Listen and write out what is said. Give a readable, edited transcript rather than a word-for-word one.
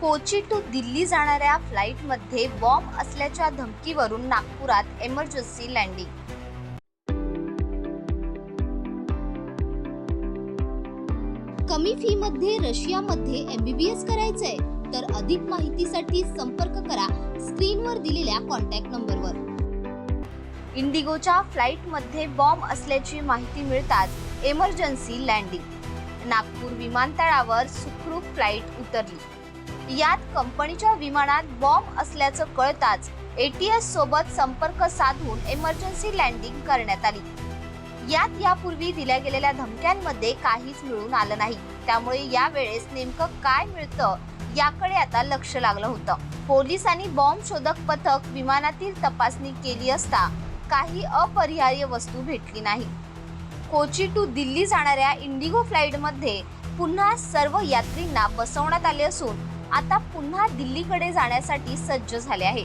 Kochi to Delhi जाणाऱ्या फ्लाईटमध्ये bomb असल्याच्या धमकीवरून नागपुरात इमर्जन्सी लँडिंग। कमी फी मध्ये रशियामध्ये MBBS करायचंय तर अधिक माहितीसाठी संपर्क करा स्क्रीनवर दिलेल्या कॉन्टॅक्ट नंबरवर। इंडिगोच्या फ्लाईटमध्ये बॉम्ब असल्याची माहिती मिळताच इमर्जन्सी लँडिंग। नागपूर विमानतळावर सुखरूप फ्लाईट उतरली। यात कंपनीच्या विमानात बॉम्ब असल्याचं कळताच ATS सोबत संपर्क साधून इमर्जन्सी लँडिंग करण्यात आली। यात यापूर्वी दिल्या गेलेल्या धमक्यांमध्ये काहीच मिळून आलं नाही, त्यामुळे यावेळेस नेमकं काय मिळतं याकडे आता लक्ष लागलं होतं। पोलिसांनी बॉम्ब शोधक पथक विमानातील तपासणी केली असता काही अपरिहार्य वस्तू भेटली नाही। कोची टू दिल्ली जाणाऱ्या इंडिगो फ्लाईटमध्ये पुन्हा सर्व यात्रींना बसवण्यात आले असून आता पुन्हा दिल्लीकडे जाण्यासाठी सज्ज झाले आहे।